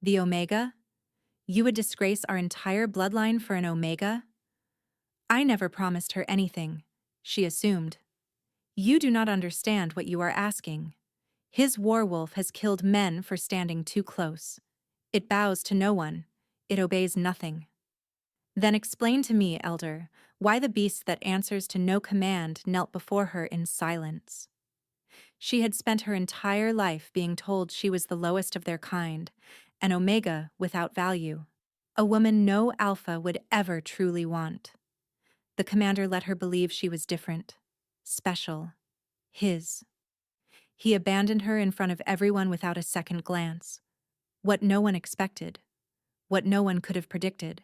The Omega? You would disgrace our entire bloodline for an Omega? I never promised her anything, she assumed. You do not understand what you are asking. His werewolf has killed men for standing too close. It bows to no one. It obeys nothing. Then explain to me, Elder, why the beast that answers to no command knelt before her in silence. She had spent her entire life being told she was the lowest of their kind, an Omega without value, a woman no Alpha would ever truly want. The commander let her believe she was different, special, his. He abandoned her in front of everyone without a second glance. What no one expected, what no one could have predicted,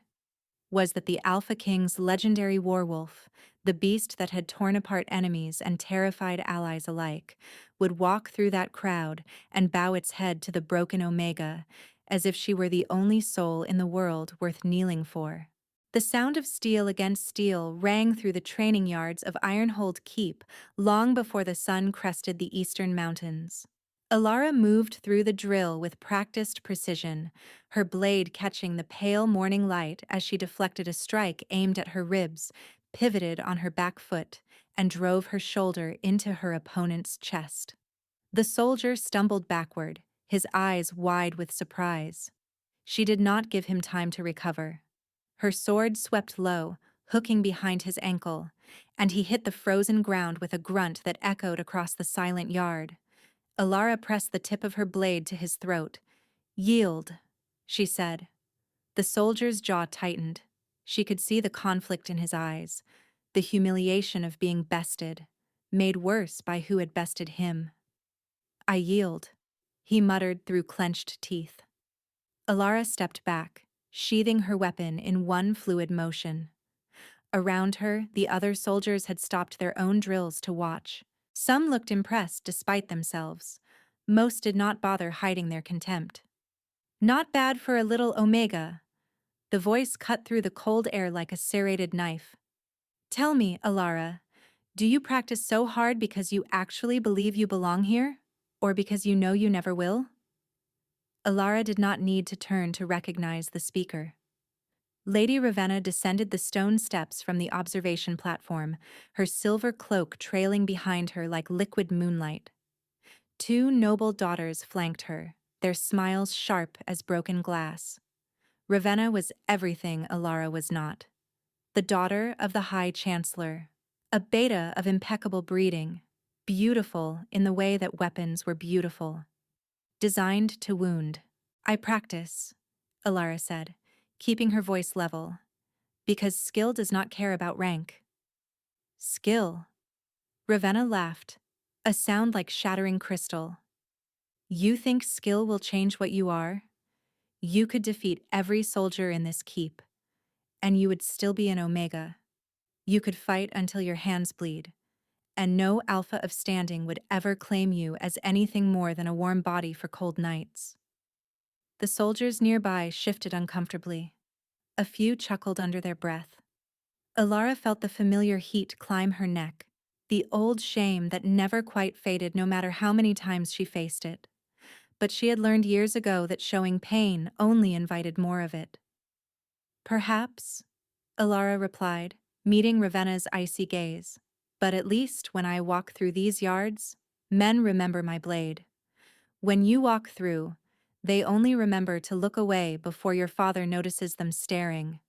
was that the Alpha King's legendary werewolf, the beast that had torn apart enemies and terrified allies alike, would walk through that crowd and bow its head to the broken Omega, as if she were the only soul in the world worth kneeling for. The sound of steel against steel rang through the training yards of Ironhold Keep long before the sun crested the eastern mountains. Alara moved through the drill with practiced precision, her blade catching the pale morning light as she deflected a strike aimed at her ribs, pivoted on her back foot, and drove her shoulder into her opponent's chest. The soldier stumbled backward, his eyes wide with surprise. She did not give him time to recover. Her sword swept low, hooking behind his ankle, and he hit the frozen ground with a grunt that echoed across the silent yard. Alara pressed the tip of her blade to his throat. "Yield," she said. The soldier's jaw tightened. She could see the conflict in his eyes, the humiliation of being bested, made worse by who had bested him. "I yield," he muttered through clenched teeth. Alara stepped back, sheathing her weapon in one fluid motion. Around her, the other soldiers had stopped their own drills to watch. Some looked impressed despite themselves. Most did not bother hiding their contempt. "Not bad for a little Omega." The voice cut through the cold air like a serrated knife. "Tell me, Alara, do you practice so hard because you actually believe you belong here? Or because you know you never will?" Alara did not need to turn to recognize the speaker. Lady Ravenna descended the stone steps from the observation platform, her silver cloak trailing behind her like liquid moonlight. Two noble daughters flanked her, their smiles sharp as broken glass. Ravenna was everything Alara was not. The daughter of the High Chancellor, a beta of impeccable breeding, beautiful in the way that weapons were beautiful. Designed to wound. "I practice," Alara said, keeping her voice level, "because skill does not care about rank." "Skill?" Ravenna laughed, a sound like shattering crystal. "You think skill will change what you are? You could defeat every soldier in this keep, and you would still be an Omega. You could fight until your hands bleed, and no Alpha of standing would ever claim you as anything more than a warm body for cold nights." The soldiers nearby shifted uncomfortably. A few chuckled under their breath. Alara felt the familiar heat climb her neck, the old shame that never quite faded no matter how many times she faced it. But she had learned years ago that showing pain only invited more of it. "Perhaps," Alara replied, meeting Ravenna's icy gaze. "But at least when I walk through these yards, men remember my blade. When you walk through, they only remember to look away before your father notices them staring."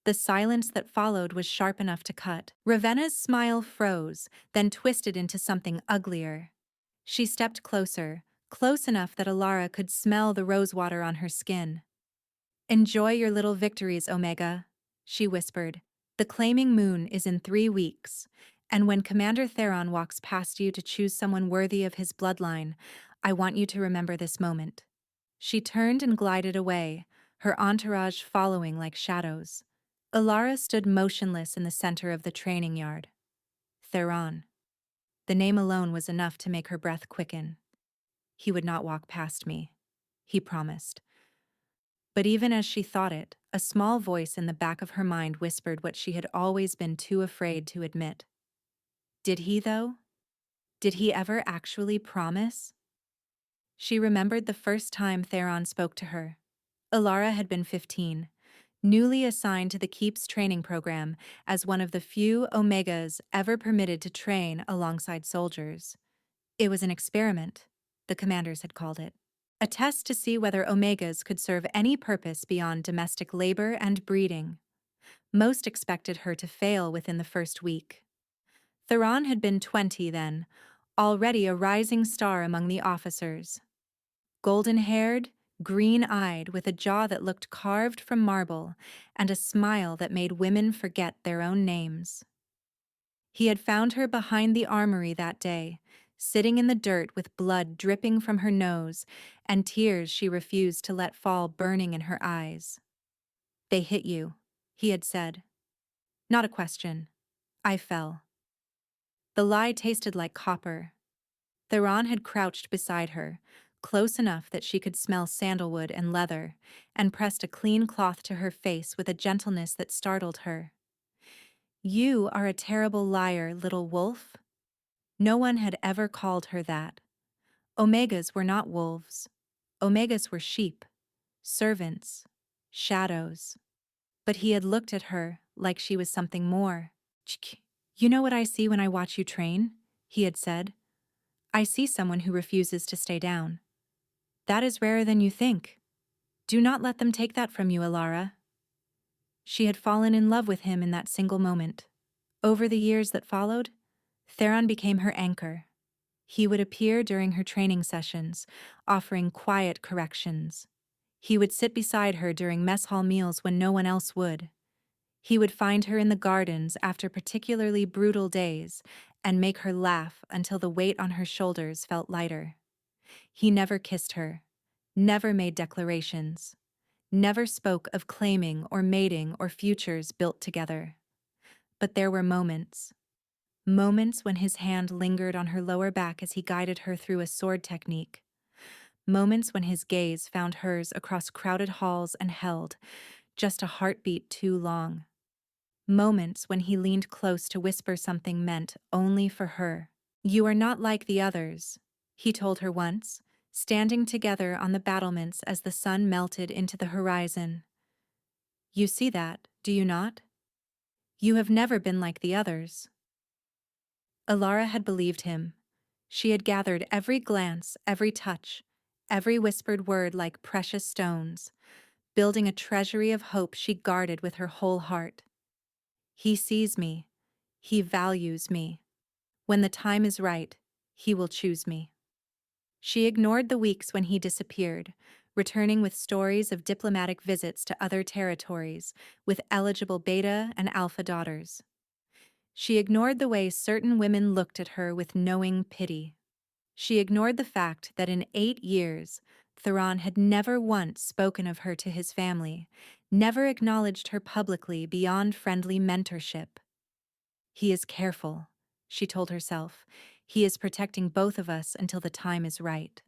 The silence that followed was sharp enough to cut. Ravenna's smile froze, then twisted into something uglier. She stepped closer, close enough that Alara could smell the rosewater on her skin. "Enjoy your little victories, Omega," she whispered. "The claiming moon is in 3 weeks, and when Commander Theron walks past you to choose someone worthy of his bloodline, I want you to remember this moment." She turned and glided away, her entourage following like shadows. Alara stood motionless in the center of the training yard. Theron. The name alone was enough to make her breath quicken. "He would not walk past me," he promised. But even as she thought it, a small voice in the back of her mind whispered what she had always been too afraid to admit. Did he, though? Did he ever actually promise? She remembered the first time Theron spoke to her. Alara had been 15, newly assigned to the Keep's training program as one of the few Omegas ever permitted to train alongside soldiers. It was an experiment, the commanders had called it. A test to see whether Omegas could serve any purpose beyond domestic labor and breeding. Most expected her to fail within the first week. Theron had been 20 then, already a rising star among the officers. Golden-haired, green-eyed, with a jaw that looked carved from marble and a smile that made women forget their own names. He had found her behind the armory that day, sitting in the dirt with blood dripping from her nose and tears she refused to let fall burning in her eyes. "They hit you," he had said. "Not a question. I fell." The lie tasted like copper. Theron had crouched beside her, close enough that she could smell sandalwood and leather, and pressed a clean cloth to her face with a gentleness that startled her. "You are a terrible liar, little wolf." No one had ever called her that. Omegas were not wolves. Omegas were sheep, servants, shadows. But he had looked at her like she was something more. "You know what I see when I watch you train?" he had said. "I see someone who refuses to stay down. That is rarer than you think. Do not let them take that from you, Alara." She had fallen in love with him in that single moment. Over the years that followed, Theron became her anchor. He would appear during her training sessions, offering quiet corrections. He would sit beside her during mess hall meals when no one else would. He would find her in the gardens after particularly brutal days and make her laugh until the weight on her shoulders felt lighter. He never kissed her, never made declarations, never spoke of claiming or mating or futures built together. But there were moments. Moments when his hand lingered on her lower back as he guided her through a sword technique. Moments when his gaze found hers across crowded halls and held, just a heartbeat too long. Moments when he leaned close to whisper something meant only for her. "You are not like the others," he told her once, standing together on the battlements as the sun melted into the horizon. "You see that, do you not? You have never been like the others." Alara had believed him. She had gathered every glance, every touch, every whispered word like precious stones, building a treasury of hope she guarded with her whole heart. "He sees me. He values me. When the time is right, he will choose me." She ignored the weeks when he disappeared, returning with stories of diplomatic visits to other territories with eligible beta and alpha daughters. She ignored the way certain women looked at her with knowing pity. She ignored the fact that in 8 years, Theron had never once spoken of her to his family, never acknowledged her publicly beyond friendly mentorship. "He is careful," she told herself. "He is protecting both of us until the time is right."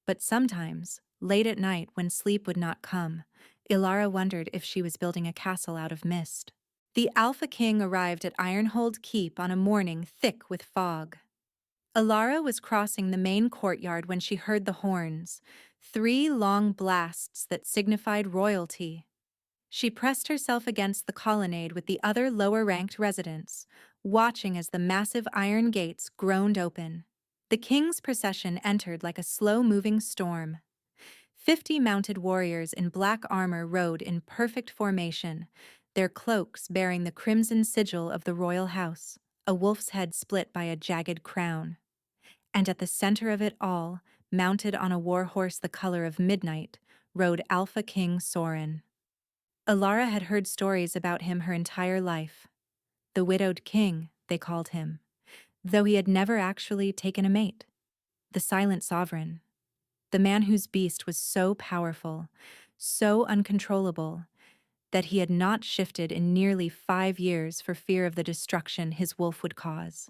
But sometimes, late at night when sleep would not come, Ilara wondered if she was building a castle out of mist. The Alpha King arrived at Ironhold Keep on a morning thick with fog. Alara was crossing the main courtyard when she heard the horns, 3 long blasts that signified royalty. She pressed herself against the colonnade with the other lower-ranked residents, watching as the massive iron gates groaned open. The king's procession entered like a slow-moving storm. 50 mounted warriors in black armor rode in perfect formation, their cloaks bearing the crimson sigil of the royal house, a wolf's head split by a jagged crown. And at the center of it all, mounted on a war horse the color of midnight, rode Alpha King Soren. Alara had heard stories about him her entire life. The widowed king, they called him, though he had never actually taken a mate. The silent sovereign. The man whose beast was so powerful, so uncontrollable, that he had not shifted in nearly 5 years for fear of the destruction his wolf would cause.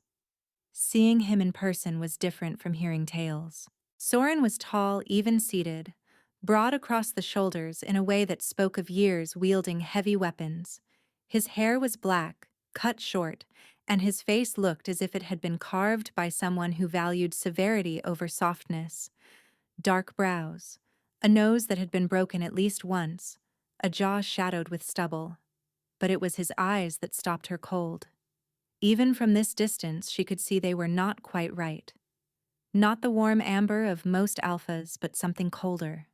Seeing him in person was different from hearing tales. Soren was tall, even-seated, broad across the shoulders in a way that spoke of years wielding heavy weapons. His hair was black, cut short, and his face looked as if it had been carved by someone who valued severity over softness. Dark brows, a nose that had been broken at least once, a jaw shadowed with stubble. But it was his eyes that stopped her cold. Even from this distance, she could see they were not quite right. Not the warm amber of most alphas, but something colder.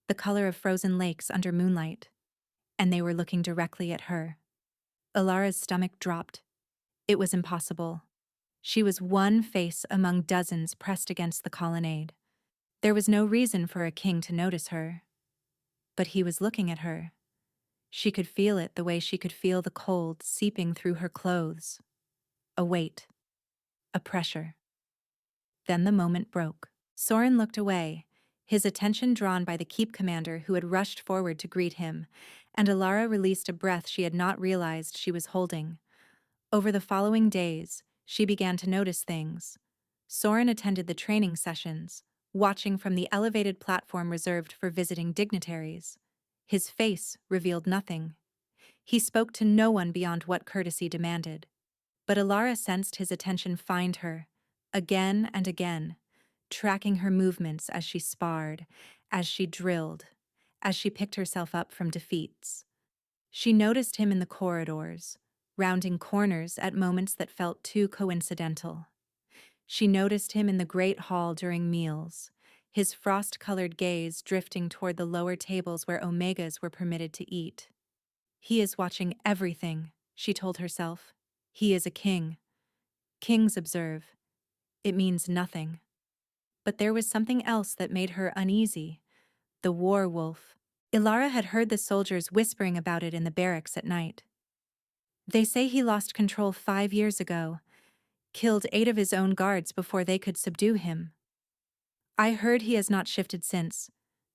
The color of frozen lakes under moonlight. And they were looking directly at her. Ilara's stomach dropped. It was impossible. She was one face among dozens pressed against the colonnade. There was no reason for a king to notice her. But he was looking at her. She could feel it the way she could feel the cold seeping through her clothes. A weight. A pressure. Then the moment broke. Soren looked away, his attention drawn by the keep commander who had rushed forward to greet him, and Ilara released a breath she had not realized she was holding. Over the following days, she began to notice things. Soren attended the training sessions, watching from the elevated platform reserved for visiting dignitaries. His face revealed nothing. He spoke to no one beyond what courtesy demanded. But Ilara sensed his attention find her, again and again, tracking her movements as she sparred, as she drilled, as she picked herself up from defeats. She noticed him in the corridors, rounding corners at moments that felt too coincidental. She noticed him in the great hall during meals, his frost-colored gaze drifting toward the lower tables where omegas were permitted to eat. He is watching everything, she told herself. He is a king. Kings observe. It means nothing. But there was something else that made her uneasy. The werewolf. Ilara had heard the soldiers whispering about it in the barracks at night. They say he lost control 5 years ago, killed 8 of his own guards before they could subdue him. I heard he has not shifted since.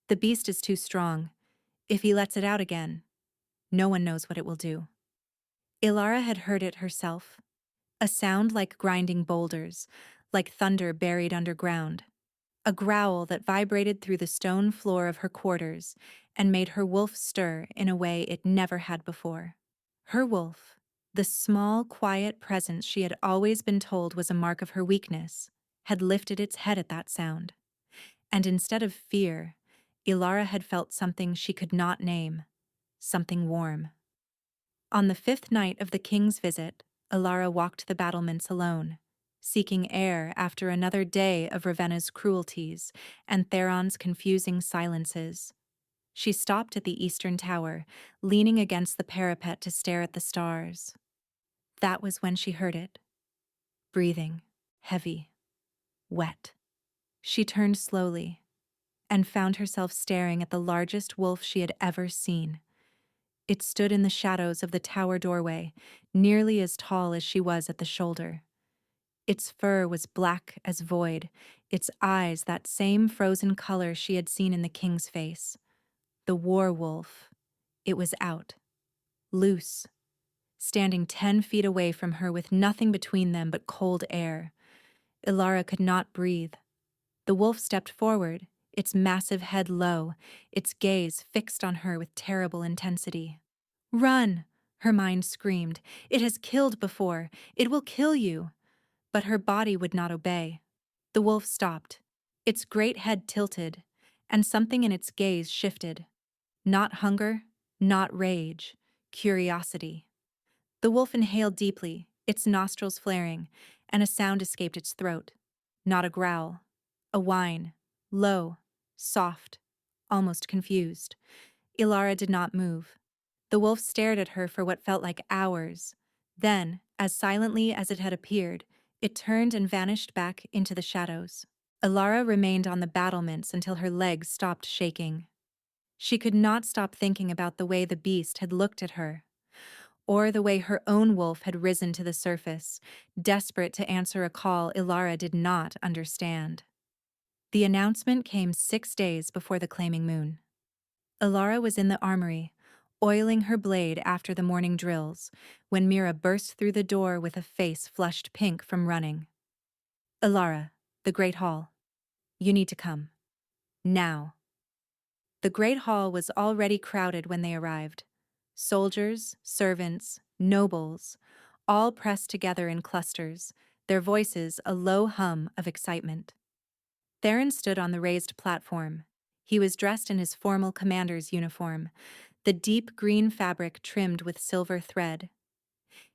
The beast is too strong. If he lets it out again, no one knows what it will do. Ilara had heard it herself. A sound like grinding boulders, like thunder buried underground. A growl that vibrated through the stone floor of her quarters and made her wolf stir in a way it never had before. Her wolf, the small, quiet presence she had always been told was a mark of her weakness, had lifted its head at that sound. And instead of fear, Ilara had felt something she could not name, something warm. On the 5th night of the king's visit, Ilara walked the battlements alone, seeking air after another day of Ravenna's cruelties and Theron's confusing silences. She stopped at the eastern tower, leaning against the parapet to stare at the stars. That was when she heard it. Breathing, heavy, wet. She turned slowly and found herself staring at the largest wolf she had ever seen. It stood in the shadows of the tower doorway, nearly as tall as she was at the shoulder. Its fur was black as void, its eyes that same frozen color she had seen in the king's face. The werewolf. It was out. Loose. Standing 10 feet away from her with nothing between them but cold air. Ilara could not breathe. The wolf stepped forward, its massive head low, its gaze fixed on her with terrible intensity. "Run!" her mind screamed. "It has killed before. It will kill you." But her body would not obey. The wolf stopped. Its great head tilted, and something in its gaze shifted. Not hunger, not rage, curiosity. The wolf inhaled deeply, its nostrils flaring, and a sound escaped its throat. Not a growl. A whine. Low, soft, almost confused. Ilara did not move. The wolf stared at her for what felt like hours. Then, as silently as it had appeared, it turned and vanished back into the shadows. Ilara remained on the battlements until her legs stopped shaking. She could not stop thinking about the way the beast had looked at her, or the way her own wolf had risen to the surface, desperate to answer a call Ilara did not understand. The announcement came 6 days before the claiming moon. Ilara was in the armory, oiling her blade after the morning drills, when Mira burst through the door with a face flushed pink from running. "Ilara, the Great Hall. You need to come. Now." The Great Hall was already crowded when they arrived. Soldiers, servants, nobles, all pressed together in clusters, their voices a low hum of excitement. Theron stood on the raised platform. He was dressed in his formal commander's uniform, the deep green fabric trimmed with silver thread.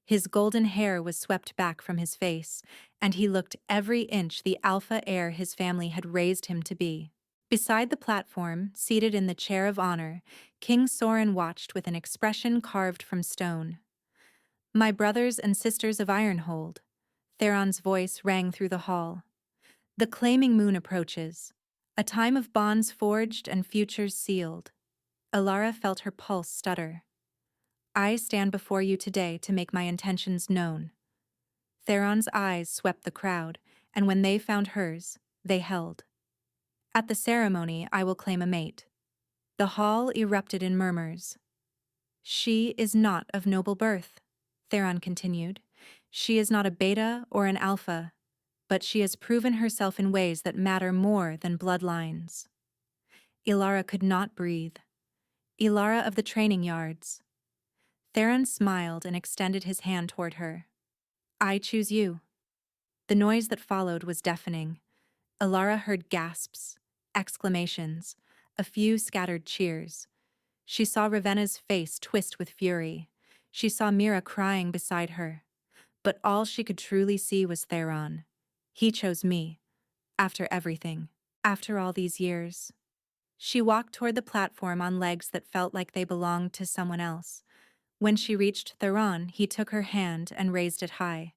His golden hair was swept back from his face, and he looked every inch the alpha heir his family had raised him to be. Beside the platform, seated in the chair of honor, King Soren watched with an expression carved from stone. "My brothers and sisters of Ironhold," Theron's voice rang through the hall. "The claiming moon approaches, a time of bonds forged and futures sealed." Alara felt her pulse stutter. "I stand before you today to make my intentions known." Theron's eyes swept the crowd, and when they found hers, they held. "At the ceremony, I will claim a mate." The hall erupted in murmurs. "She is not of noble birth," Theron continued. "She is not a beta or an alpha, but she has proven herself in ways that matter more than bloodlines." Ilara could not breathe. "Ilara of the training yards." Theron smiled and extended his hand toward her. "I choose you." The noise that followed was deafening. Ilara heard gasps, exclamations, a few scattered cheers. She saw Ravenna's face twist with fury. She saw Mira crying beside her. But all she could truly see was Theron. "He chose me. After everything. After all these years." She walked toward the platform on legs that felt like they belonged to someone else. When she reached Theron, he took her hand and raised it high.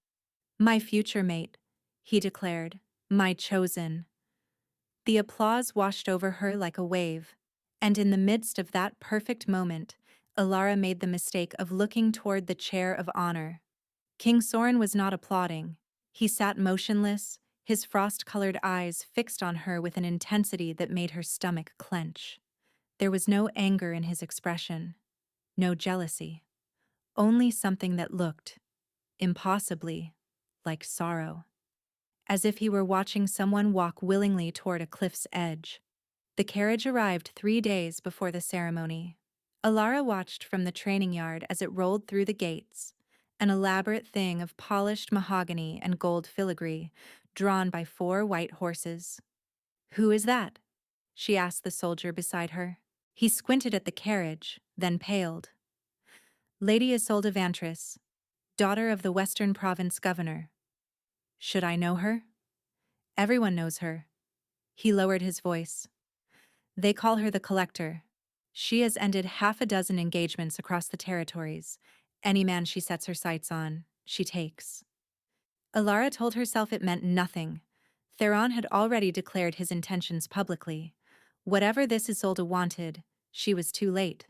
"My future mate," he declared. "My chosen." The applause washed over her like a wave, and in the midst of that perfect moment, Ilara made the mistake of looking toward the chair of honor. King Soren was not applauding. He sat motionless, his frost-colored eyes fixed on her with an intensity that made her stomach clench. There was no anger in his expression, no jealousy, only something that looked, impossibly, like sorrow. As if he were watching someone walk willingly toward a cliff's edge. The carriage arrived 3 days before the ceremony. Ilara watched from the training yard as it rolled through the gates, an elaborate thing of polished mahogany and gold filigree, drawn by 4 white horses. "Who is that?" she asked the soldier beside her. He squinted at the carriage, then paled. "Lady Isolde Vantris, daughter of the Western Province governor." "Should I know her?" "Everyone knows her." He lowered his voice. "They call her the Collector. She has ended 6 engagements across the territories. Any man she sets her sights on, she takes." Ilara told herself it meant nothing. Theron had already declared his intentions publicly. Whatever this Isolde wanted, she was too late.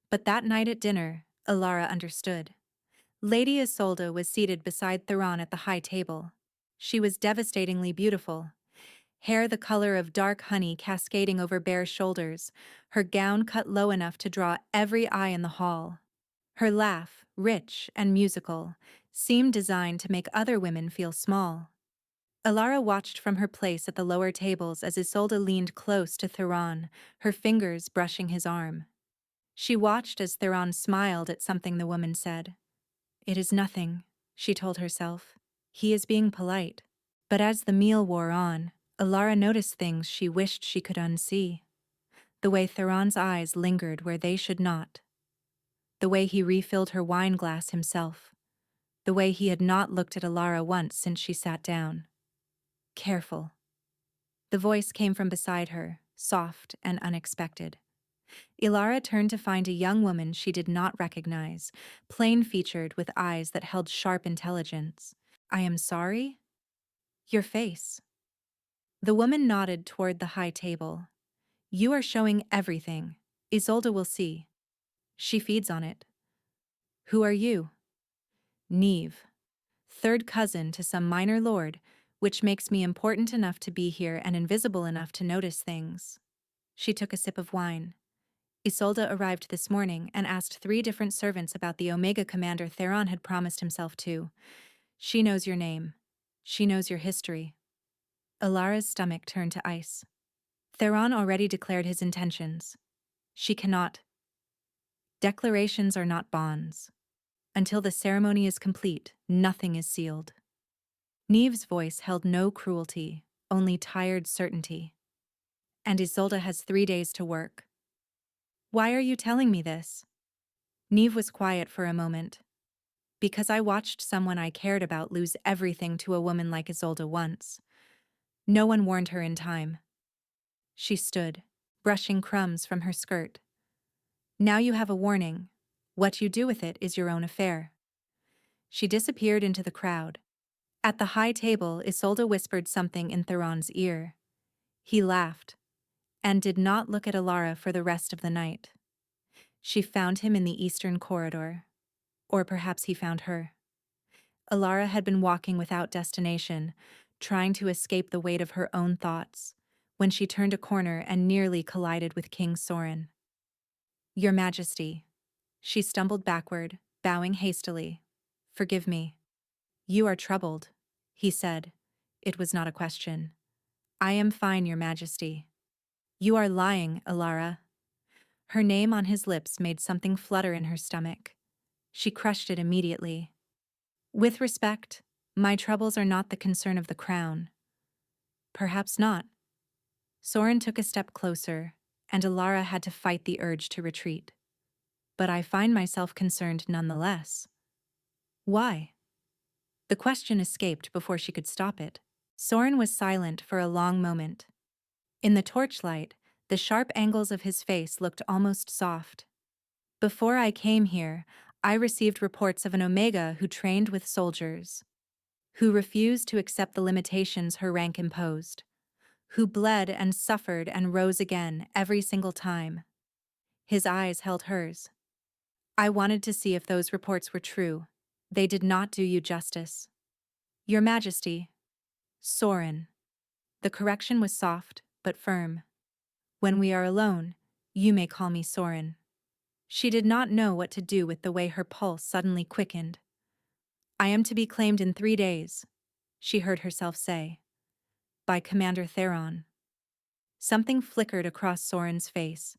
But that night at dinner, Ilara understood. Lady Isolde was seated beside Theron at the high table. She was devastatingly beautiful. Hair the color of dark honey cascading over bare shoulders, her gown cut low enough to draw every eye in the hall. Her laugh, rich and musical, seemed designed to make other women feel small. Ilara watched from her place at the lower tables as Isolde leaned close to Theron, her fingers brushing his arm. She watched as Theron smiled at something the woman said. "It is nothing," she told herself. "He is being polite." But as the meal wore on, Ilara noticed things she wished she could unsee. The way Theron's eyes lingered where they should not. The way he refilled her wine glass himself. The way he had not looked at Ilara once since she sat down. "Careful." The voice came from beside her, soft and unexpected. Ilara turned to find a young woman she did not recognize, plain-featured with eyes that held sharp intelligence. "I am sorry?" "Your face." The woman nodded toward the high table. "You are showing everything. Isolde will see. She feeds on it." "Who are you?" "Neve. 3rd cousin to some minor lord, which makes me important enough to be here and invisible enough to notice things." She took a sip of wine. "Isolde arrived this morning and asked 3 different servants about the Omega commander Theron had promised himself to. She knows your name. She knows your history." Ilara's stomach turned to ice. Theron already declared his intentions. She cannot. Declarations are not bonds. Until the ceremony is complete, nothing is sealed. Neve's voice held no cruelty, only tired certainty. And Isolde has 3 days to work. Why are you telling me this? Neve was quiet for a moment. Because I watched someone I cared about lose everything to a woman like Isolde once. No one warned her in time. She stood, brushing crumbs from her skirt. Now you have a warning. What you do with it is your own affair. She disappeared into the crowd. At the high table, Isolde whispered something in Theron's ear. He laughed, and did not look at Alara for the rest of the night. She found him in the eastern corridor. Or perhaps he found her. Alara had been walking without destination, trying to escape the weight of her own thoughts, when she turned a corner and nearly collided with King Soren. Your Majesty. She stumbled backward, bowing hastily. Forgive me. You are troubled, he said. It was not a question. I am fine, Your Majesty. You are lying, Alara. Her name on his lips made something flutter in her stomach. She crushed it immediately. With respect, my troubles are not the concern of the crown. Perhaps not. Soren took a step closer, and Alara had to fight the urge to retreat. But I find myself concerned nonetheless. Why? The question escaped before she could stop it. Soren was silent for a long moment. In the torchlight, the sharp angles of his face looked almost soft. Before I came here, I received reports of an Omega who trained with soldiers, who refused to accept the limitations her rank imposed, who bled and suffered and rose again every single time. His eyes held hers. I wanted to see if those reports were true. They did not do you justice. Your Majesty. Soren. The correction was soft, but firm. When we are alone, you may call me Soren. She did not know what to do with the way her pulse suddenly quickened. I am to be claimed in 3 days, she heard herself say. By Commander Theron. Something flickered across Soren's face.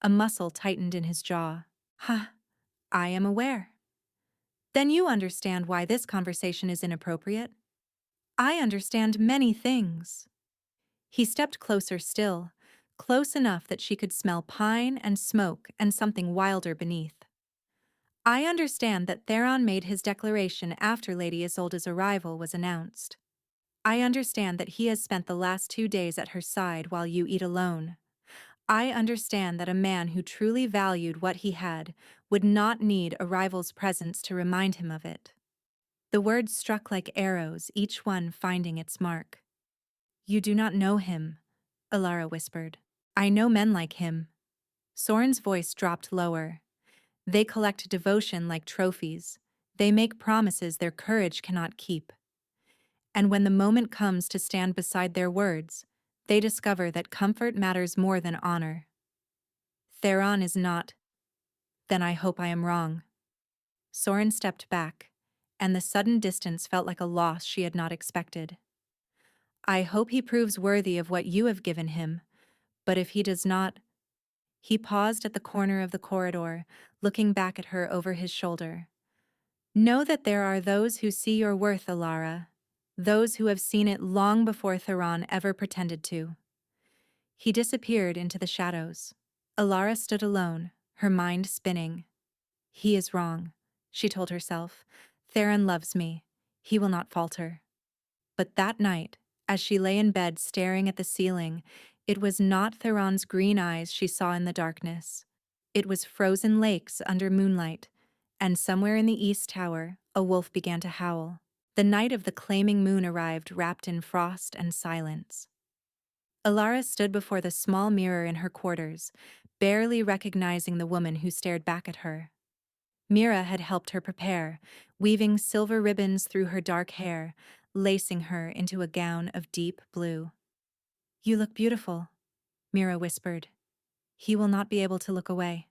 A muscle tightened in his jaw. Huh, I am aware. Then you understand why this conversation is inappropriate? I understand many things. He stepped closer still, close enough that she could smell pine and smoke and something wilder beneath. I understand that Theron made his declaration after Lady Isolde's arrival was announced. I understand that he has spent the last 2 days at her side while you eat alone. I understand that a man who truly valued what he had would not need a rival's presence to remind him of it. The words struck like arrows, each one finding its mark. You do not know him, Alara whispered. I know men like him. Soren's voice dropped lower. They collect devotion like trophies. They make promises their courage cannot keep. And when the moment comes to stand beside their words, they discover that comfort matters more than honor. Theron is not. Then I hope I am wrong. Soren stepped back, and the sudden distance felt like a loss she had not expected. I hope he proves worthy of what you have given him, but if he does not... He paused at the corner of the corridor, looking back at her over his shoulder. Know that there are those who see your worth, Alara, those who have seen it long before Theron ever pretended to. He disappeared into the shadows. Alara stood alone, her mind spinning. He is wrong, she told herself. Theron loves me. He will not falter. But that night, as she lay in bed staring at the ceiling, it was not Theron's green eyes she saw in the darkness. It was frozen lakes under moonlight, and somewhere in the east tower, a wolf began to howl. The night of the claiming moon arrived wrapped in frost and silence. Alara stood before the small mirror in her quarters, barely recognizing the woman who stared back at her. Mira had helped her prepare, weaving silver ribbons through her dark hair, lacing her into a gown of deep blue. You look beautiful, Mira whispered. He will not be able to look away.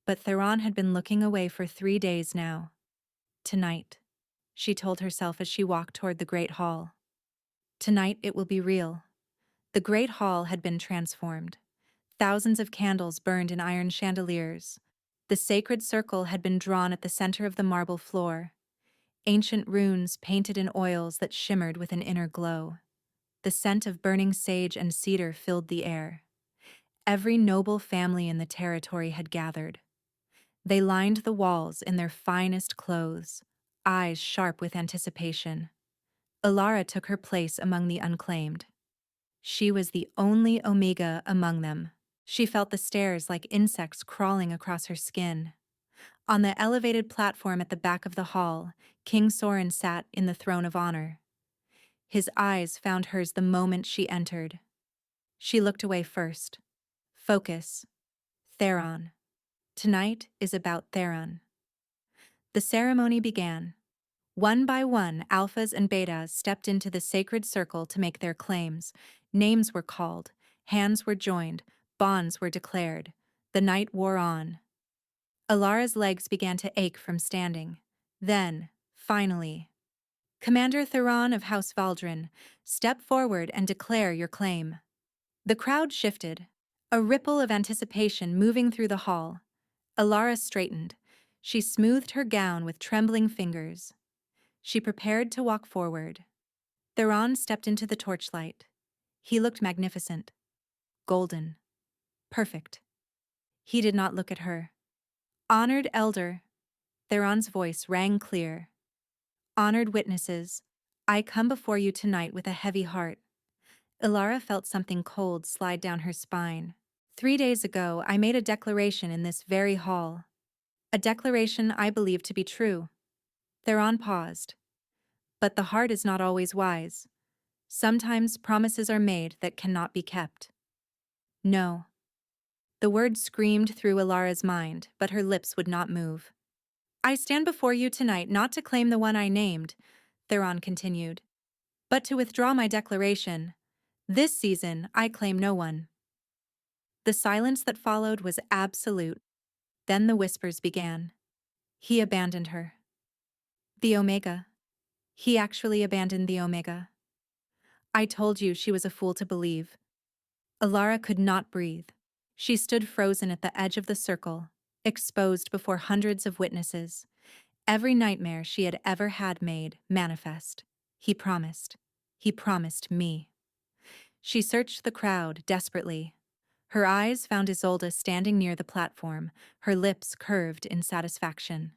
But Theron had been looking away for 3 days now. Tonight, she told herself as she walked toward the great hall. Tonight it will be real. The great hall had been transformed. Thousands of candles burned in iron chandeliers. The sacred circle had been drawn at the center of the marble floor. Ancient runes painted in oils that shimmered with an inner glow. The scent of burning sage and cedar filled the air. Every noble family in the territory had gathered. They lined the walls in their finest clothes, eyes sharp with anticipation. Alara took her place among the unclaimed. She was the only Omega among them. She felt the stairs like insects crawling across her skin. On the elevated platform at the back of the hall, King Soren sat in the throne of honor. His eyes found hers the moment she entered. She looked away first. Focus. Theron. Tonight is about Theron. The ceremony began. One by one, alphas and betas stepped into the sacred circle to make their claims. Names were called, hands were joined, bonds were declared. The night wore on. Alara's legs began to ache from standing. Then, finally, Commander Theron of House Valdrin, step forward and declare your claim. The crowd shifted, a ripple of anticipation moving through the hall. Alara straightened. She smoothed her gown with trembling fingers. She prepared to walk forward. Theron stepped into the torchlight. He looked magnificent. Golden. Perfect. He did not look at her. Honored elder. Theron's voice rang clear. Honored witnesses, I come before you tonight with a heavy heart. Alara felt something cold slide down her spine. 3 days ago, I made a declaration in this very hall. A declaration I believe to be true. Theron paused. But the heart is not always wise. Sometimes promises are made that cannot be kept. No. The word screamed through Alara's mind, but her lips would not move. I stand before you tonight not to claim the one I named, Theron continued, but to withdraw my declaration. This season, I claim no one. The silence that followed was absolute. Then the whispers began. He abandoned her. The Omega. He actually abandoned the Omega. I told you she was a fool to believe. Alara could not breathe. She stood frozen at the edge of the circle, exposed before hundreds of witnesses. Every nightmare she had ever had made manifest. He promised. He promised me. She searched the crowd desperately. Her eyes found Isolde standing near the platform, her lips curved in satisfaction.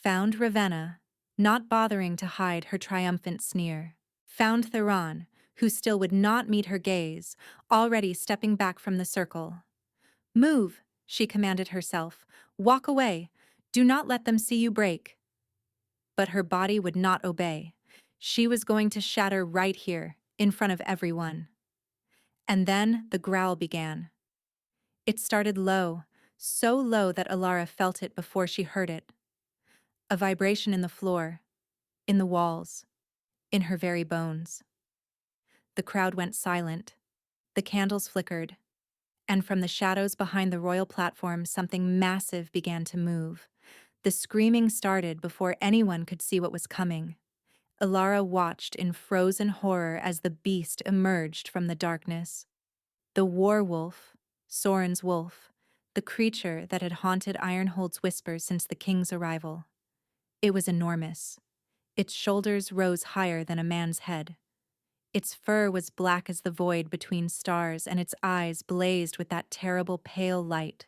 Found Ravenna, not bothering to hide her triumphant sneer. Found Theron, who still would not meet her gaze, already stepping back from the circle. Move, she commanded herself. Walk away. Do not let them see you break. But her body would not obey. She was going to shatter right here, in front of everyone. And then the growl began. It started low, so low that Alara felt it before she heard it. A vibration in the floor, in the walls, in her very bones. The crowd went silent. The candles flickered. And from the shadows behind the royal platform, something massive began to move. The screaming started before anyone could see what was coming. Alara watched in frozen horror as the beast emerged from the darkness. The werewolf, Soren's wolf, the creature that had haunted Ironhold's whispers since the king's arrival. It was enormous. Its shoulders rose higher than a man's head. Its fur was black as the void between stars, and its eyes blazed with that terrible pale light.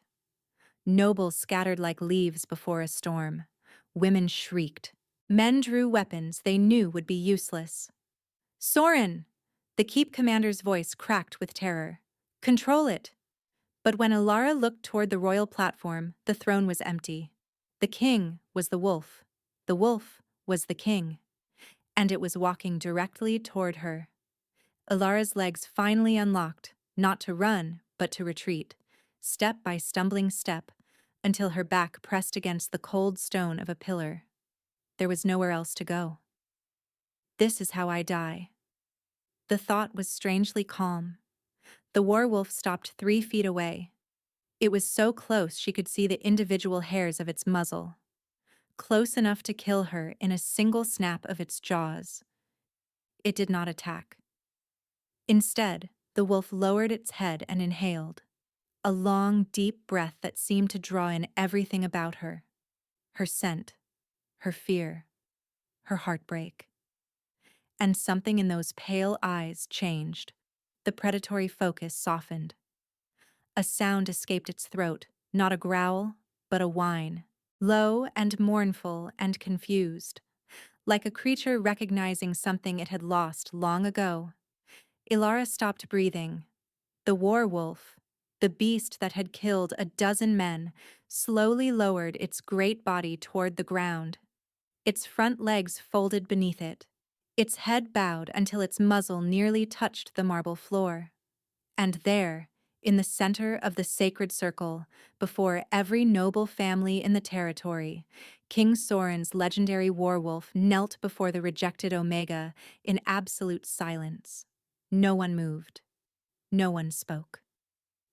Nobles scattered like leaves before a storm. Women shrieked. Men drew weapons they knew would be useless. Soren! The keep commander's voice cracked with terror. Control it! But when Alara looked toward the royal platform, the throne was empty. The king was the wolf. The wolf was the king. And it was walking directly toward her. Alara's legs finally unlocked, not to run, but to retreat, step by stumbling step, until her back pressed against the cold stone of a pillar. There was nowhere else to go. This is how I die. The thought was strangely calm. The werewolf stopped 3 feet away. It was so close she could see the individual hairs of its muzzle. Close enough to kill her in a single snap of its jaws. It did not attack. Instead, the wolf lowered its head and inhaled. A long, deep breath that seemed to draw in everything about her. Her scent, her fear, her heartbreak. and something in those pale eyes changed. The predatory focus softened. A sound escaped its throat, not a growl, but a whine. Low and mournful and confused, like a creature recognizing something it had lost long ago. Ilara stopped breathing. The werewolf, the beast that had killed a dozen men, slowly lowered its great body toward the ground. Its front legs folded beneath it. Its head bowed until its muzzle nearly touched the marble floor. And there, in the center of the sacred circle, before every noble family in the territory, King Soren's legendary werewolf knelt before the rejected Omega in absolute silence. No one moved. No one spoke.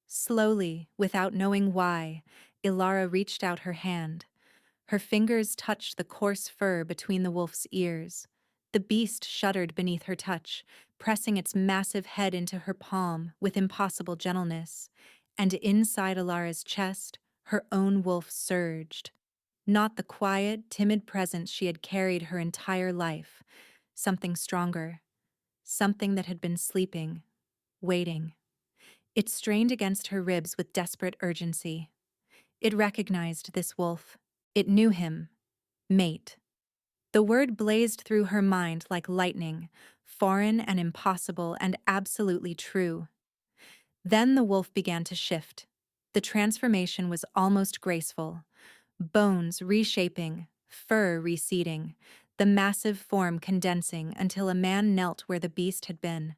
Slowly, without knowing why, Ilara reached out her hand. Her fingers touched the coarse fur between the wolf's ears. The beast shuddered beneath her touch, pressing its massive head into her palm with impossible gentleness. And inside Ilara's chest, her own wolf surged. Not the quiet, timid presence she had carried her entire life. Something stronger. Something that had been sleeping, waiting. It strained against her ribs with desperate urgency. It recognized this wolf. It knew him. Mate. The word blazed through her mind like lightning, foreign and impossible and absolutely true. Then the wolf began to shift. The transformation was almost graceful. Bones reshaping, fur receding, the massive form condensing until a man knelt where the beast had been.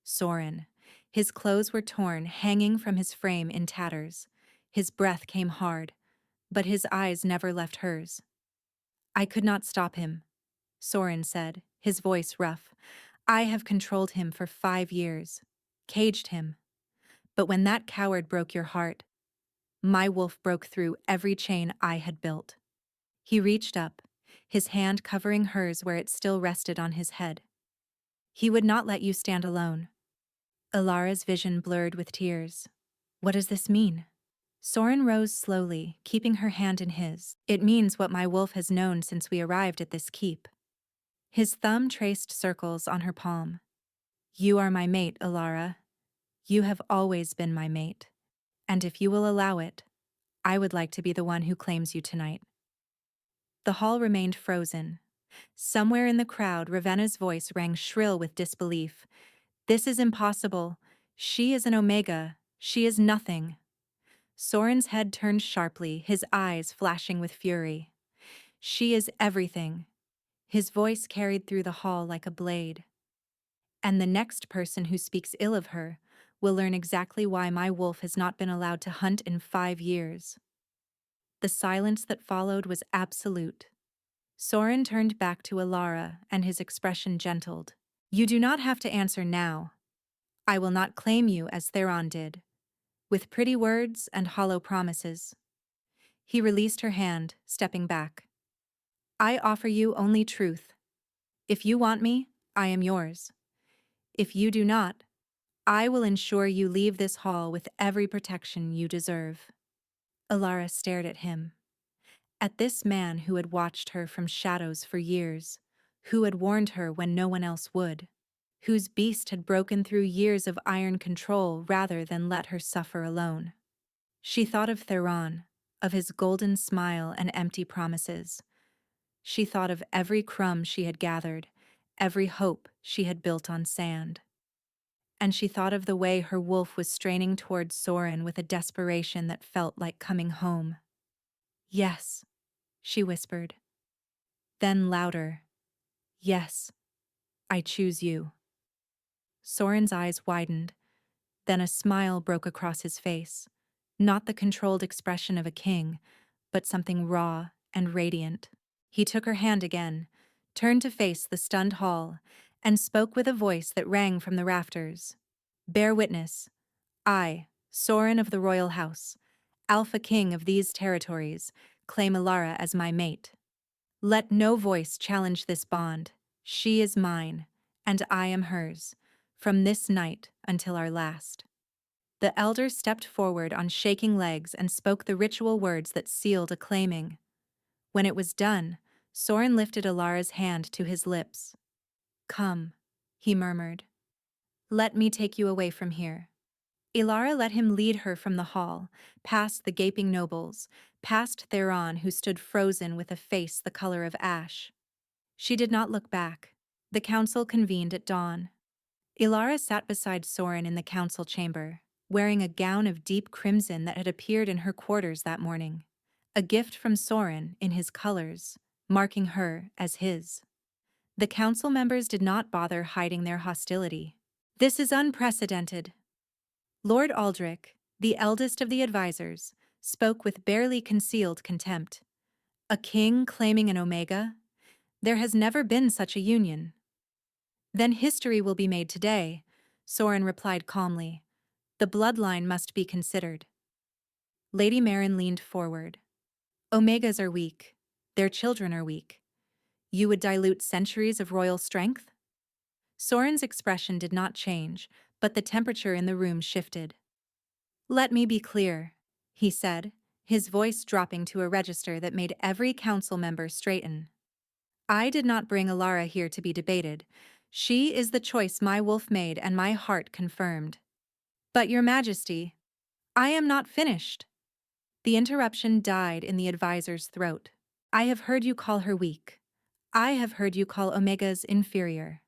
Soren. His clothes were torn, hanging from his frame in tatters. His breath came hard, but his eyes never left hers. I could not stop him, Soren said, his voice rough. I have controlled him for 5 years, caged him. But when that coward broke your heart, my wolf broke through every chain I had built. He reached up, his hand covering hers where it still rested on his head. He would not let you stand alone. Ilara's vision blurred with tears. What does this mean? Soren rose slowly, keeping her hand in his. It means what my wolf has known since we arrived at this keep. His thumb traced circles on her palm. You are my mate, Ilara. You have always been my mate. And if you will allow it, I would like to be the one who claims you tonight. The hall remained frozen. Somewhere in the crowd, Ravenna's voice rang shrill with disbelief. This is impossible. She is an Omega. She is nothing. Soren's head turned sharply, his eyes flashing with fury. She is everything. His voice carried through the hall like a blade. And the next person who speaks ill of her will learn exactly why my wolf has not been allowed to hunt in 5 years. The silence that followed was absolute. Soren turned back to Ilara, and his expression gentled. You do not have to answer now. I will not claim you as Theron did, with pretty words and hollow promises. He released her hand, stepping back. I offer you only truth. If you want me, I am yours. If you do not, I will ensure you leave this hall with every protection you deserve. Ilara stared at him. At this man who had watched her from shadows for years, who had warned her when no one else would, whose beast had broken through years of iron control rather than let her suffer alone. She thought of Theron, of his golden smile and empty promises. She thought of every crumb she had gathered, every hope she had built on sand. And she thought of the way her wolf was straining towards Soren with a desperation that felt like coming home. Yes, she whispered. Then louder. Yes, I choose you. Soren's eyes widened. Then a smile broke across his face. Not the controlled expression of a king, but something raw and radiant. He took her hand again, turned to face the stunned hall, and spoke with a voice that rang from the rafters. Bear witness. I, Soren of the royal house, Alpha King of these territories, claim Ilara as my mate. Let no voice challenge this bond. She is mine, and I am hers, from this night until our last. The elder stepped forward on shaking legs and spoke the ritual words that sealed a claiming. When it was done, Soren lifted Ilara's hand to his lips. Come, he murmured. Let me take you away from here. Ilara let him lead her from the hall, past the gaping nobles, past Theron, who stood frozen with a face the color of ash. She did not look back. The council convened at dawn. Ilara sat beside Soren in the council chamber, wearing a gown of deep crimson that had appeared in her quarters that morning. A gift from Soren in his colors, marking her as his. The council members did not bother hiding their hostility. This is unprecedented. Lord Aldrich, the eldest of the advisors, spoke with barely concealed contempt. A king claiming an Omega? There has never been such a union. Then history will be made today, Soren replied calmly. The bloodline must be considered. Lady Marin leaned forward. Omegas are weak. Their children are weak. You would dilute centuries of royal strength? Soren's expression did not change, but the temperature in the room shifted. Let me be clear, he said, his voice dropping to a register that made every council member straighten. I did not bring Ilara here to be debated. She is the choice my wolf made and my heart confirmed. But, Your Majesty, I am not finished. The interruption died in the advisor's throat. I have heard you call her weak. I have heard you call Omegas inferior.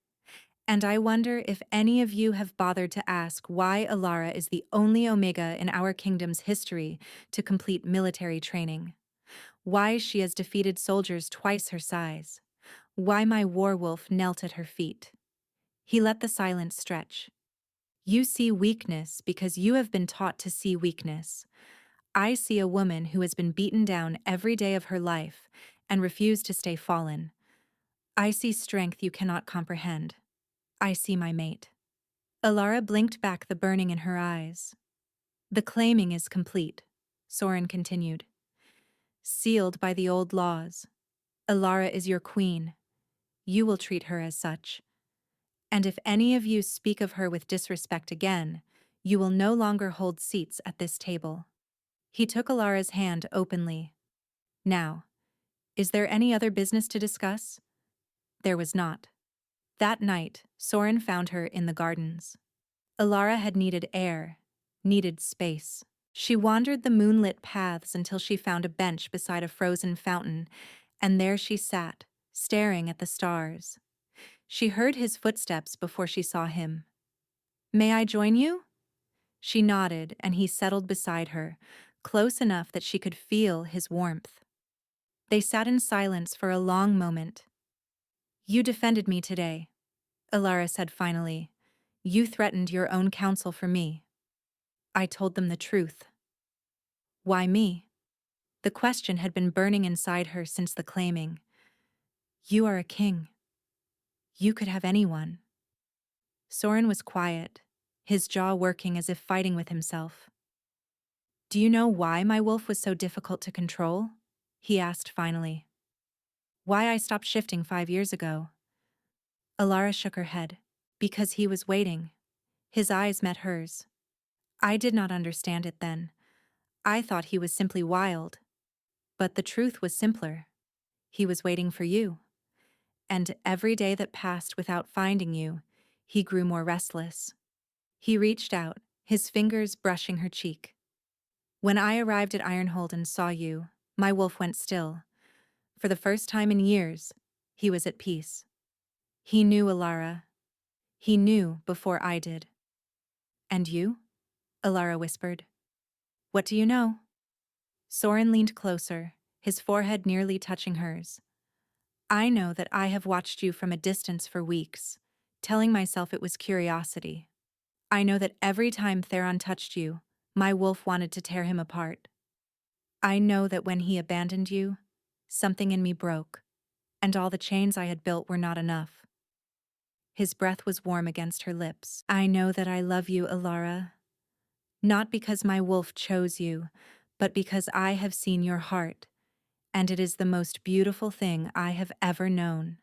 And I wonder if any of you have bothered to ask why Ilara is the only Omega in our kingdom's history to complete military training. Why she has defeated soldiers twice her size. Why my werewolf knelt at her feet. He let the silence stretch. You see weakness because you have been taught to see weakness. I see a woman who has been beaten down every day of her life and refused to stay fallen. I see strength you cannot comprehend. I see my mate. Ilara blinked back the burning in her eyes. The claiming is complete, Soren continued. Sealed by the old laws. Ilara is your queen. You will treat her as such. And if any of you speak of her with disrespect again, you will no longer hold seats at this table. He took Ilara's hand openly. Now, is there any other business to discuss? There was not. That night, Soren found her in the gardens. Ilara had needed air, needed space. She wandered the moonlit paths until she found a bench beside a frozen fountain, and there she sat, staring at the stars. She heard his footsteps before she saw him. May I join you? She nodded, and he settled beside her, close enough that she could feel his warmth. They sat in silence for a long moment. You defended me today, Ilara said finally. You threatened your own counsel for me. I told them the truth. Why me? The question had been burning inside her since the claiming. You are a king. You could have anyone. Soren was quiet, his jaw working as if fighting with himself. Do you know why my wolf was so difficult to control? He asked finally. Why I stopped shifting 5 years ago? Ilara shook her head. Because he was waiting. His eyes met hers. I did not understand it then. I thought he was simply wild. But the truth was simpler. He was waiting for you. And every day that passed without finding you, he grew more restless. He reached out, his fingers brushing her cheek. When I arrived at Ironhold and saw you, my wolf went still. For the first time in years, he was at peace. He knew Ilara. He knew before I did. And you? Ilara whispered. What do you know? Soren leaned closer, his forehead nearly touching hers. I know that I have watched you from a distance for weeks, telling myself it was curiosity. I know that every time Theron touched you, my wolf wanted to tear him apart. I know that when he abandoned you, something in me broke, and all the chains I had built were not enough. His breath was warm against her lips. I know that I love you, Ilara. Not because my wolf chose you, but because I have seen your heart, and it is the most beautiful thing I have ever known.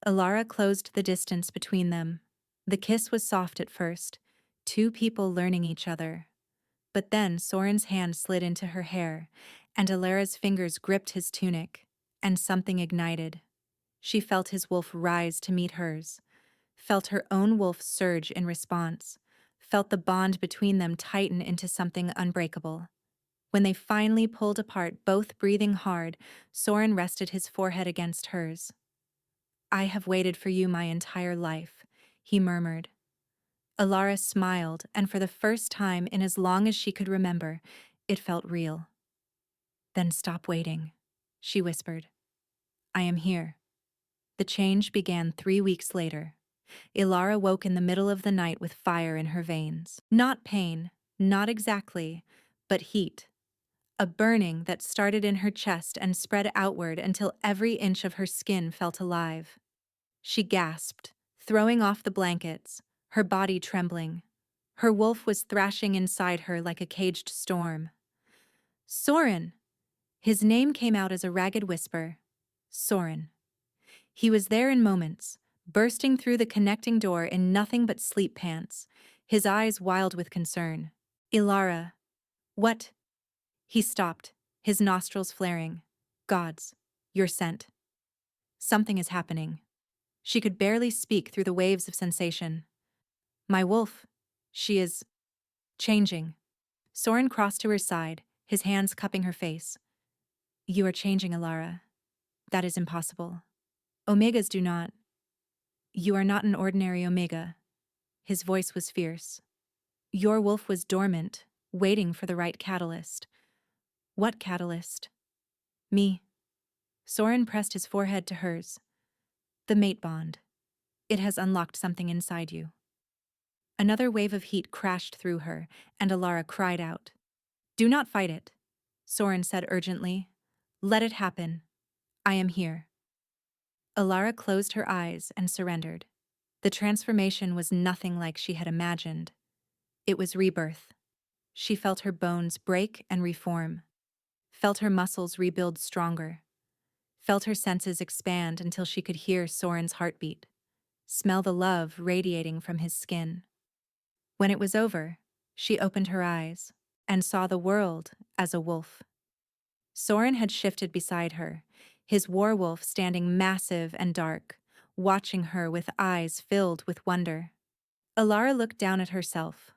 Ilara closed the distance between them. The kiss was soft at first, two people learning each other. But then Soren's hand slid into her hair, and Ilara's fingers gripped his tunic, and something ignited. She felt his wolf rise to meet hers, felt her own wolf surge in response, felt the bond between them tighten into something unbreakable. When they finally pulled apart, both breathing hard, Soren rested his forehead against hers. "I have waited for you my entire life," he murmured. Alara smiled, and for the first time in as long as she could remember, it felt real. "Then stop waiting," she whispered. "I am here." The change began 3 weeks later. Ilara woke in the middle of the night with fire in her veins. Not pain, not exactly, but heat. A burning that started in her chest and spread outward until every inch of her skin felt alive. She gasped, throwing off the blankets, her body trembling. Her wolf was thrashing inside her like a caged storm. "Soren!" His name came out as a ragged whisper. Soren. He was there in moments, bursting through the connecting door in nothing but sleep pants, his eyes wild with concern. "Ilara." "What?" He stopped, his nostrils flaring. "Gods, you're sent." "Something is happening." She could barely speak through the waves of sensation. "My wolf. She is changing." Soren crossed to her side, his hands cupping her face. "You are changing, Ilara. That is impossible. Omegas do not. You are not an ordinary Omega." His voice was fierce. "Your wolf was dormant, waiting for the right catalyst." "What catalyst?" "Me." Soren pressed his forehead to hers. "The mate bond. It has unlocked something inside you." Another wave of heat crashed through her, and Alara cried out. "Do not fight it," Soren said urgently. "Let it happen. I am here." Alara closed her eyes and surrendered. The transformation was nothing like she had imagined. It was rebirth. She felt her bones break and reform, felt her muscles rebuild stronger, felt her senses expand until she could hear Soren's heartbeat, smell the love radiating from his skin. When it was over, she opened her eyes and saw the world as a wolf. Soren had shifted beside her, his werewolf standing massive and dark, watching her with eyes filled with wonder. Alara looked down at herself.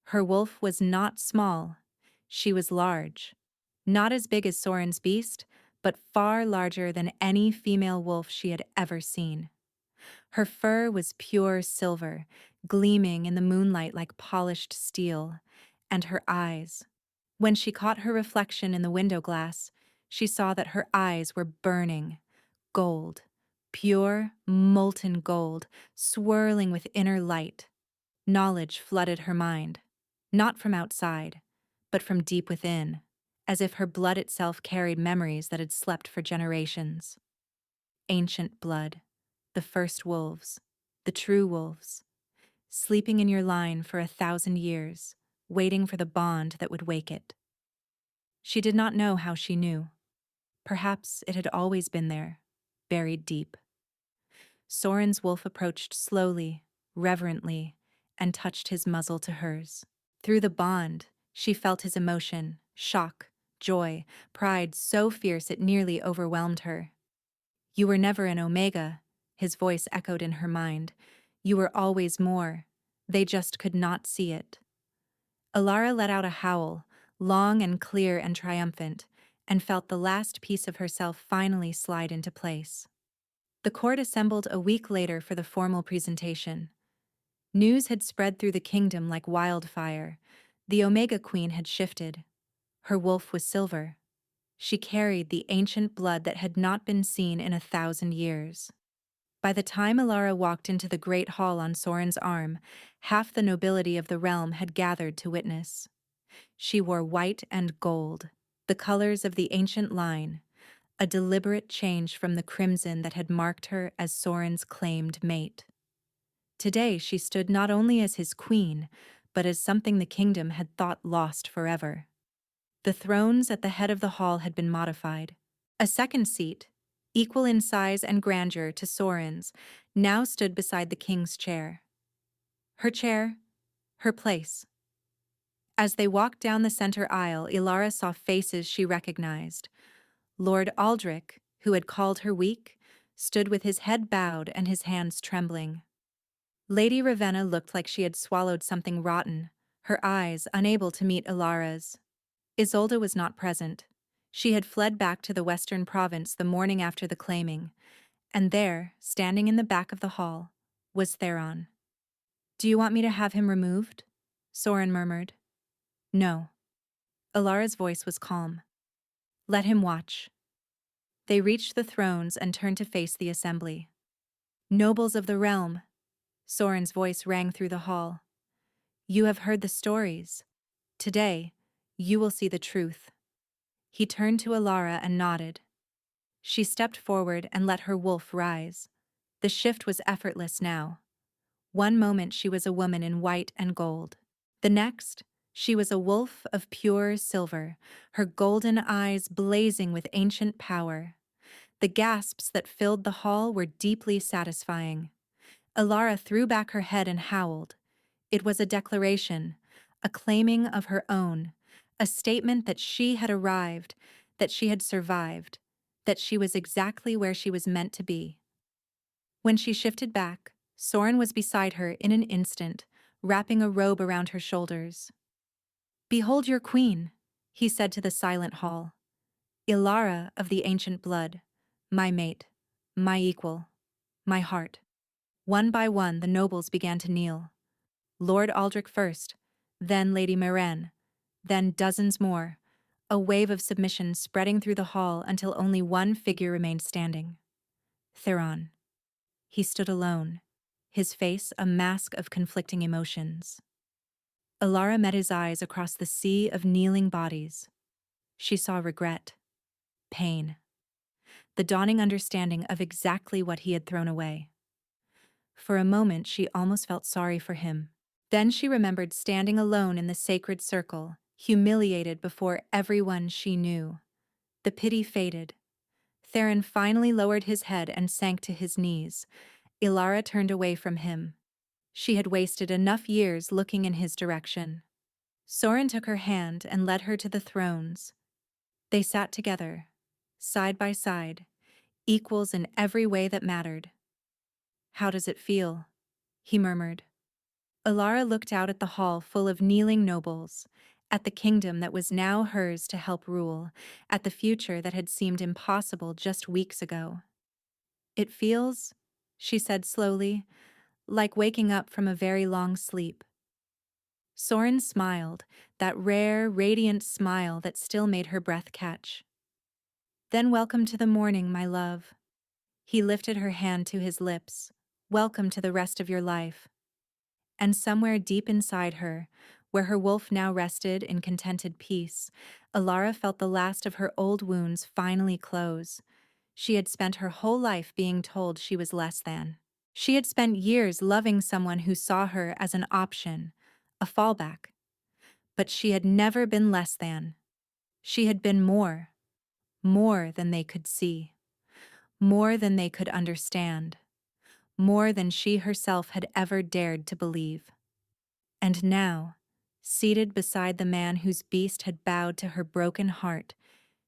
Her wolf was not small. She was large. Not as big as Soren's beast, but far larger than any female wolf she had ever seen. Her fur was pure silver, gleaming in the moonlight like polished steel, and her eyes. When she caught her reflection in the window glass, she saw that her eyes were burning, gold, pure, molten gold, swirling with inner light. Knowledge flooded her mind, not from outside, but from deep within, as if her blood itself carried memories that had slept for generations. Ancient blood, the first wolves, the true wolves, sleeping in your line for 1,000 years, waiting for the bond that would wake it. She did not know how she knew. Perhaps it had always been there, buried deep. Soren's wolf approached slowly, reverently, and touched his muzzle to hers. Through the bond, she felt his emotion, shock, joy, pride so fierce it nearly overwhelmed her. "You were never an Omega," his voice echoed in her mind. "You were always more. They just could not see it." Alara let out a howl, long and clear and triumphant, and felt the last piece of herself finally slide into place. The court assembled a week later for the formal presentation. News had spread through the kingdom like wildfire. The Omega Queen had shifted. Her wolf was silver. She carried the ancient blood that had not been seen in 1,000 years. By the time Alara walked into the great hall on Soren's arm, half the nobility of the realm had gathered to witness. She wore white and gold, the colors of the ancient line, a deliberate change from the crimson that had marked her as Soren's claimed mate. Today she stood not only as his queen, but as something the kingdom had thought lost forever. The thrones at the head of the hall had been modified. A second seat, equal in size and grandeur to Soren's, now stood beside the king's chair. Her chair, her place. As they walked down the center aisle, Ilara saw faces she recognized. Lord Aldrich, who had called her weak, stood with his head bowed and his hands trembling. Lady Ravenna looked like she had swallowed something rotten, her eyes unable to meet Ilara's. Isolde was not present. She had fled back to the western province the morning after the claiming, and there, standing in the back of the hall, was Theron. "Do you want me to have him removed?" Soren murmured. "No." Ilara's voice was calm. "Let him watch." They reached the thrones and turned to face the assembly. "Nobles of the realm," Soren's voice rang through the hall. "You have heard the stories. Today, you will see the truth." He turned to Ilara and nodded. She stepped forward and let her wolf rise. The shift was effortless now. One moment she was a woman in white and gold. The next, she was a wolf of pure silver, her golden eyes blazing with ancient power. The gasps that filled the hall were deeply satisfying. Ilara threw back her head and howled. It was a declaration, a claiming of her own, a statement that she had arrived, that she had survived, that she was exactly where she was meant to be. When she shifted back, Soren was beside her in an instant, wrapping a robe around her shoulders. "Behold your queen," he said to the silent hall. "Ilara of the ancient blood, my mate, my equal, my heart." One by one the nobles began to kneel. Lord Aldrich first, then Lady Maren, then dozens more, a wave of submission spreading through the hall until only one figure remained standing. Theron. He stood alone, his face a mask of conflicting emotions. Ilara met his eyes across the sea of kneeling bodies. She saw regret, pain, the dawning understanding of exactly what he had thrown away. For a moment she almost felt sorry for him. Then she remembered standing alone in the sacred circle, humiliated before everyone she knew. The pity faded. Theron finally lowered his head and sank to his knees. Ilara turned away from him. She had wasted enough years looking in his direction. Soren took her hand and led her to the thrones. They sat together, side by side, equals in every way that mattered. "How does it feel?" he murmured. Ilara looked out at the hall full of kneeling nobles, at the kingdom that was now hers to help rule, at the future that had seemed impossible just weeks ago. "It feels," she said slowly, "like waking up from a very long sleep." Soren smiled, that rare, radiant smile that still made her breath catch. "Then welcome to the morning, my love." He lifted her hand to his lips. "Welcome to the rest of your life." And somewhere deep inside her, where her wolf now rested in contented peace, Ilara felt the last of her old wounds finally close. She had spent her whole life being told she was less than. She had spent years loving someone who saw her as an option, a fallback. But she had never been less than. She had been more, more than they could see, more than they could understand, more than she herself had ever dared to believe. And now, seated beside the man whose beast had bowed to her broken heart,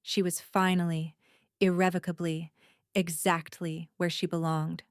she was finally, irrevocably, exactly where she belonged.